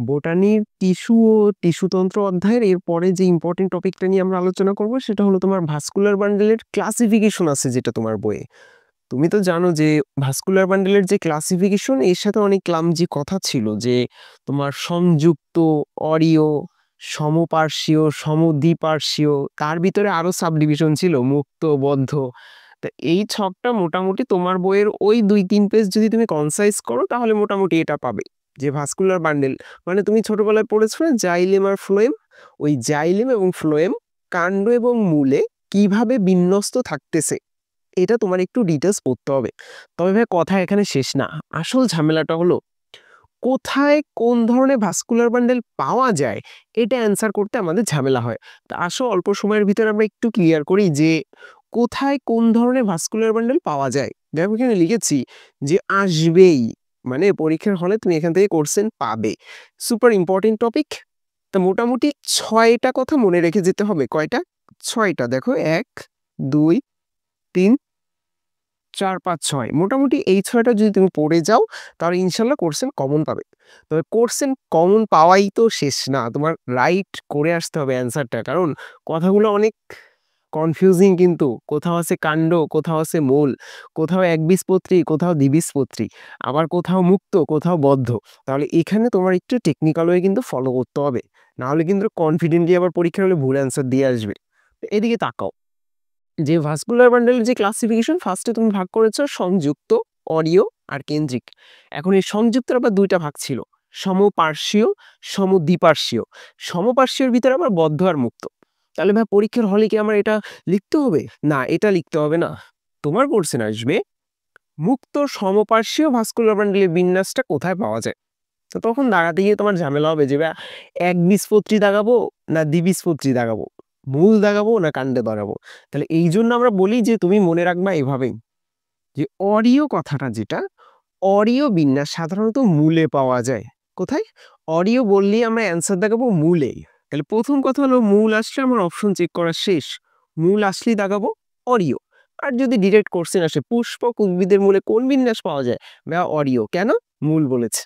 বোটানির tissue ও টিস্যুতন্ত্র অধ্যায়ের এরপরে যে ইম্পর্টেন্ট টপিকটা নিয়ে আমরা আলোচনা করব সেটা হলো তোমার ভাস্কুলার বান্ডেলের ক্লাসিফিকেশন আছে যেটা তোমার বইয়ে। তুমি তো জানো যে ভাস্কুলার বান্ডেলের যে ক্লাসিফিকেশন এর সাথে অনেক ক্লামজি কথা ছিল যে তোমার সংযুক্ত, অরীয়, সমপার্শ্বীয়, সমদ্বিপার্শ্বীয়, তার ভিতরে আরো সাবডিভিশন ছিল মুক্ত, বদ্ধ। তা এই ছকটা মোটামুটি তোমার বইয়ের ওই 2-3 পেজ যদি তুমি কনসাইজ করো তাহলে মোটামুটি এটা পাবে যে ভাস্কুলার বান্ডেল মানে তুমি ছোটবেলায় পড়েছো না জাইলেম আর ফ্লোয়েম, ওই জাইলেম এবং ফ্লোয়েম কাণ্ড এবং মূলে কিভাবে বিন্যস্ত থাকতেছে এটা তোমার একটু ডিটেলস পড়তে হবে। তবে ভাই কথা এখানে শেষ না, আসল ঝামেলাটা হলো কোথায় কোন ধরনের ভাস্কুলার বান্ডেল পাওয়া যায় এটা অ্যান্সার করতে আমাদের ঝামেলা হয়। তা আসো অল্প সময়ের ভিতরে আমরা একটু ক্লিয়ার করি যে কোথায় কোন ধরনের ভাস্কুলার বান্ডেল পাওয়া যায়। দেখো এখানে লিখেছি যে আসবেই, মানে পরীক্ষার হলে তুমি এখান থেকে কোশ্চেন পাবে, সুপার ইম্পর্টেন্ট টপিক। তা মোটামুটি 6টা কথা মনে রেখে যেতে হবে। কয়টা? 6টা। দেখো 1 2 3 4 5 6, মোটামুটি এই 6টা যদি তুমি পড়ে যাও তাহলে ইনশাল্লাহ কোশ্চেন কমন পাবে। তবে কোশ্চেন কমন পাওয়াই তো শেষ না, তোমার রাইট করে আসতে হবে অ্যান্সারটা, কারণ কথাগুলো অনেক কনফিউজিং, কিন্তু কোথাও আছে কাণ্ড, কোথাও আছে মূল, কোথাও একবীজপত্রী, কোথাও দ্বিবীজপত্রী, আবার কোথাও মুক্ত, কোথাও বদ্ধ। তাহলে এখানে তোমার একটু টেকনিক্যাল ওয়ে কিন্তু ফলো করতে হবে, না হলে কিন্তু কনফিডেন্টলি আবার পরীক্ষার হলে ভুল অ্যান্সার দিয়ে আসবে। এদিকে তাকাও যে ভাস্কুলার বান্ডেলের যে ক্লাসিফিকেশন, ফার্স্টে তুমি ভাগ করেছো সংযুক্ত, অরীয় আর কেন্দ্রিক। এখন এই সংযুক্তের আবার 2টা ভাগ ছিল, সমপার্শ্বীয়, সমদ্বিপার্শ্বীয়। সমপার্শ্বীয়র ভিতরে আবার বদ্ধ আর মুক্ত। তাহলে ভাই পরীক্ষার হলে কি আমার এটা লিখতে হবে? না, এটা লিখতে হবে না। তোমার কোশ্চেন আসবে মুক্ত সমপার্শ্বীয় ভাস্কুলার বান্ডেলের বিন্যাসটা কোথায় পাওয়া যায়। তো তখন দাগাতে গিয়ে তোমার ঝামেলা হবে যে ভাই একবীজপত্রী দাগাবো না দ্বিবীজপত্রী দাগাবো, মূল দাগাবো না কাণ্ডে দাগাবো। তাহলে এই জন্য আমরা বলি যে তুমি মনে রাখবা এভাবেই যে অরীয় কথাটা যেটা, অরীয় বিন্যাস সাধারণত মূলে পাওয়া যায়। কোথায়? অরীয় বললেই আমরা অ্যান্সার দাগাবো মূলে। তাহলে প্রথম কথা হলো মূল আসলে আমার অপশন চেক করা শেষ, মূল আসলেই দাগাবো অরীয়। আর যদি ডিরেক্ট কোশ্চেন আসে পুষ্পক উদ্ভিদের মূলে কোন বিন্যাস পাওয়া যায়, ভাইয়া অরীয়, কেন? মূল বলেছে।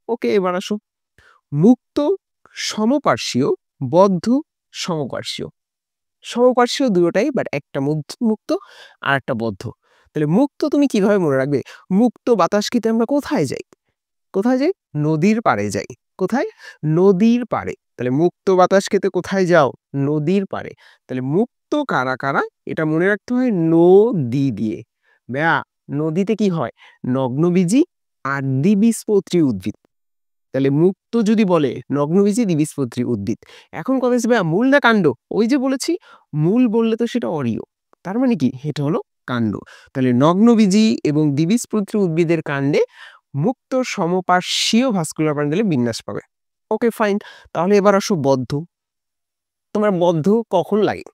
ওকে, এবার আসো মুক্ত, সমপার্শ্বীয়, বদ্ধ, সমপার্শ্বীয়। সমপার্শ্বীয় দুটোটাই, বাট একটা মুক্ত আর একটা বদ্ধ। তাহলে মুক্ত তুমি কিভাবে মনে রাখবে? মুক্ত বাতাস খেতে আমরা কোথায় যাই? কোথায় যাই? নদীর পাড়ে যাই। কোথায়? নদীর পাড়ে। তাহলে মুক্ত বাতাস খেতে কোথায় যাও? নদীর পাড়ে। তাহলে মুক্ত কারা কারা এটা মনে রাখতে হয় নদী দিয়ে। ব্যায়া নদীতে কি হয়? নগ্নবীজি আর দ্বিবীজপত্রী উদ্ভিদ। তাহলে মুক্ত যদি বলে নগ্নবীজি দ্বিবীজপত্রী উদ্ভিদ। এখন কথা হচ্ছে ভাইয়া মূল না কাণ্ড? ওই যে বলেছি মূল বললে তো সেটা অরীয়, তার মানে কি এটা হলো কাণ্ড। তাহলে নগ্নবীজি এবং দ্বিবীজপত্রী উদ্ভিদের কাণ্ডে মুক্ত সমপার্শ্বীয় ভাস্কুলার বান্ডেলে বিন্যাস পাবে। Okay fine. তাহলে এবার আসো বদ্ধ। তোমার বদ্ধ কখন লাগে?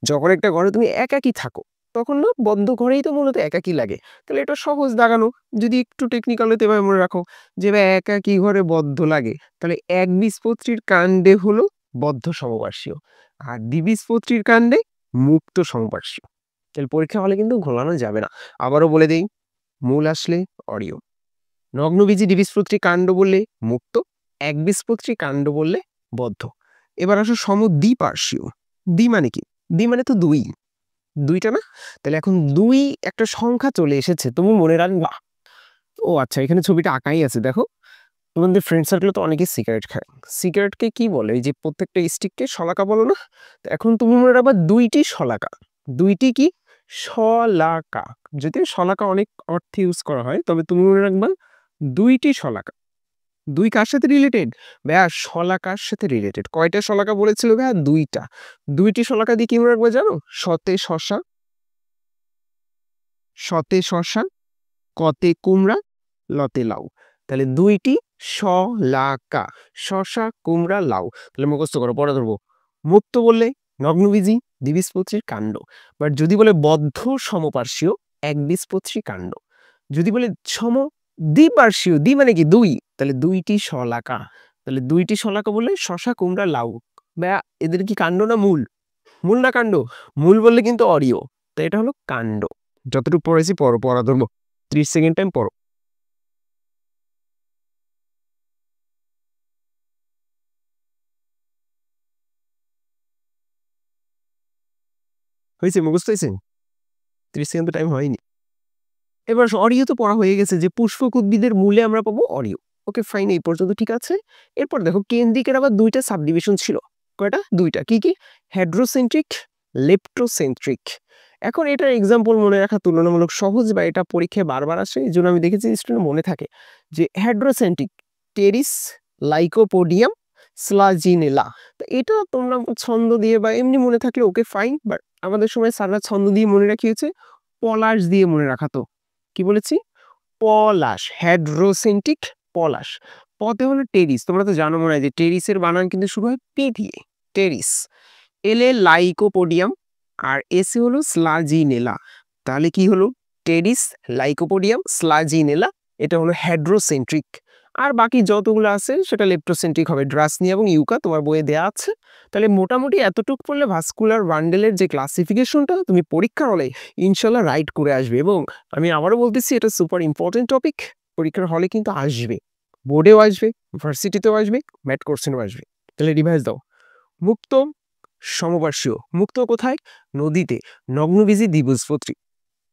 যখন একটা ঘরে তুমি একাকী থাকো তখন না, বদ্ধ ঘরেই তো মূলত একাকী লাগে। তাহলে এটা সহজ দাগানো, যদি একটু টেকনিক্যাল হতে এভাবে মনে রাখো যে ভাই একাকী ঘরে বদ্ধ লাগে, তাহলে একবীজপত্রীর কাণ্ডে হলো বদ্ধ সমপার্শ্বীয় আর দ্বিবীজপত্রীর কাণ্ডে মুক্ত সমপার্শ্বীয়। তাহলে পরীক্ষা হলে কিন্তু ঘোলানো যাবে না। আবারও বলে দেই, মূল আসলে অরীয়, নগ্নবীজি দ্বিবীজপত্রী কাণ্ড বললে মুক্ত, একবীজপত্রী কাণ্ড বললে বদ্ধ। এবার আসো সমদ্বিপার্শ্বীয়। দ্বি মানে কি? দ্বি মানে তো দুই, দুইটা না? তাহলে এখন দুই একটা সংখ্যা চলে এসেছে, তুমি মনে রাখবা। ও আচ্ছা, এখানে ছবিটা আঁকাই আছে, দেখো তোমাদের ফ্রেন্ড সার্কেলে তো অনেকে সিগারেট খায়। সিগারেটকে কি বলে? এই যে প্রত্যেকটা স্টিককে শলাকা বলো না? তো এখন তুমি মনে রাখবা দুইটি শলাকা। দুইটি কি? শলাকা। যদিও শলাকা অনেক অর্থে ইউজ করা হয়, তবে তুমি মনে রাখবা দুইটি শলাকা। দুই কার সাথে রিলেটেড? ভাইয়া শলাকার সাথে রিলেটেড। কয়টা শলাকা বলেছিল ভাইয়া? দুইটা। দুইটি শলাকা দিয়ে কি মনে রাখবো জানো? শতে শশা, শতে শশা, কতে কুমড়া, লতে লাউ। তাহলে দুইটি শলাকা, শশা, কুমড়া, লাউ। তাহলে মুখস্থ করো, পরে ধরবো। মুক্ত বললে নগ্নবীজি দ্বিবীজপত্রীর কাণ্ড, বাট যদি বলে বদ্ধ সমপার্শ্বীয় একবীজপত্রী কাণ্ড, যদি বলে সম দ্বিপার্শ্বীয়, দ্বি মানে কি? দুই, তাহলে দুইটি শলাকা। তাহলে দুইটি শলাকা বললে শশা, কুমড়া, লাউ। ভাইয়া এদের কি কাণ্ড না মূল? মূল না কাণ্ড? মূল বললে কিন্তু অরীয়, তো এটা হলো কাণ্ড। যতটুকু পড়েছি পড়ো, পড়া ধরবো 30 সেকেন্ড টাইম পড়ো। হয়েছে, মুখস্থ হয়েছে? 30 সেকেন্ড তো টাইম হয়নি। এবার অরিও তো পড়া হয়ে গেছে যে পুষ্পক উদ্ভিদের মূলে আমরা পাবো অরিও। ওকে ফাইন, এই পর্যন্ত ঠিক আছে। এরপর দেখো কেন্দ্রিকের আবার 2টা সাবডিভিশন ছিল। কয়টা? 2টা। কি কি? হেড্রোসেন্ট্রিক, লেপ্টোসেন্ট্রিক। এখন এটার এক্সাম্পল মনে রাখা তুলনামূলক সহজ, বা এটা পরীক্ষায় বারবার আসে, এই জন্য আমি দেখেছি স্টুডেন্ট মনে থাকে যে হেড্রোসেন্ট্রিক টেরিস, লাইকোপোডিয়াম, স্লাজিনেলা। তো এটা তোমরা ছন্দ দিয়ে বা এমনি মনে থাকলে ওকে ফাইন, বাট আমাদের সময় স্যাররা ছন্দ দিয়ে মনে রাখিয়েছে, পলাশ দিয়ে মনে রাখাতো। কি বলেছি? পলাশ, হেড্রোসেন্ট্রিক পলাশ। পতে হলো টেরিস, তোমরা তো জানো মনে হয় যে টেরিসের বানান কিন্তু শুরু হয় পি দিয়ে, টেরিস। এলে লাইকোপোডিয়াম, আর এসে হলো স্লাজিনেলা। তাহলে কি হলো? Pteris, Lycopodium, Selaginella. এটা হলো হেড্রোসেন্ট্রিক। আর বাকি যতগুলো আছে সেটা লেপ্টোসেন্ট্রিক হবে। ড্রাসনি এবং ইউকা তোমার বইয়ে দেওয়া আছে। তাহলে মোটামুটি এতটুকু পড়লে ভাস্কুলার বান্ডেলের যে ক্লাসিফিকেশনটা তুমি পরীক্ষার হলে ইনশাল্লাহ রাইট করে আসবে। এবং আমি আবারও বলতেছি, এটা সুপার ইম্পর্টেন্ট টপিক, পরীক্ষার হলে কিন্তু আসবে, বোর্ডেও আসবে, ভার্সিটিতেও আসবে, ম্যাট কোর্সেও আসবে। তাহলে রিভাইজ দাও। মুক্ত, সমপার্শ্বীয়। মুক্ত কোথায়? নদীতে, নগ্নবীজী দ্বিবীজপত্রী।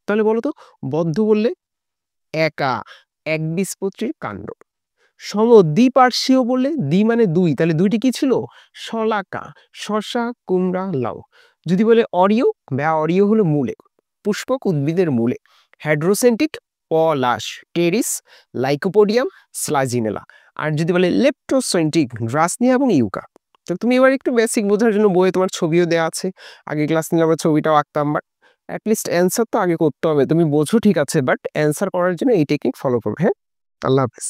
তাহলে বলো তো, বদ্ধ বললে একা, একবীজপত্রীর কাণ্ড। সম, দ্বিপার্শ্বীয় বললে, দ্বি মানে 2, তাহলে 2টি কি ছিল? শলাকা, শসা, কুমড়া, লাউ। যদি বলে অরিও, বা অরিও হলো মূলে, পুষ্পক উদ্ভিদের মূলে। হাইড্রোসেন্টিক, পলাশ, টেরিস, লাইকোপোডিয়াম, স্লাজিনেলা। আর যদি বলে লেপ্টোসেন্ট্রিক, ড্রাসনিয়া এবং ইউকা। তো তুমি এবার একটু বেসিক বোঝার জন্য বইয়ে তোমার ছবিও দেওয়া আছে, আগে ক্লাস নিলে আমরা ছবিটাও আঁকতাম, বাট অ্যাটলিস্ট অ্যান্সার তো আগে করতে হবে। তুমি বোঝো ঠিক আছে, বাট অ্যান্সার করার জন্য এই টেকনিক ফলো করবে। হ্যাঁ, আল্লাহ হাফেজ।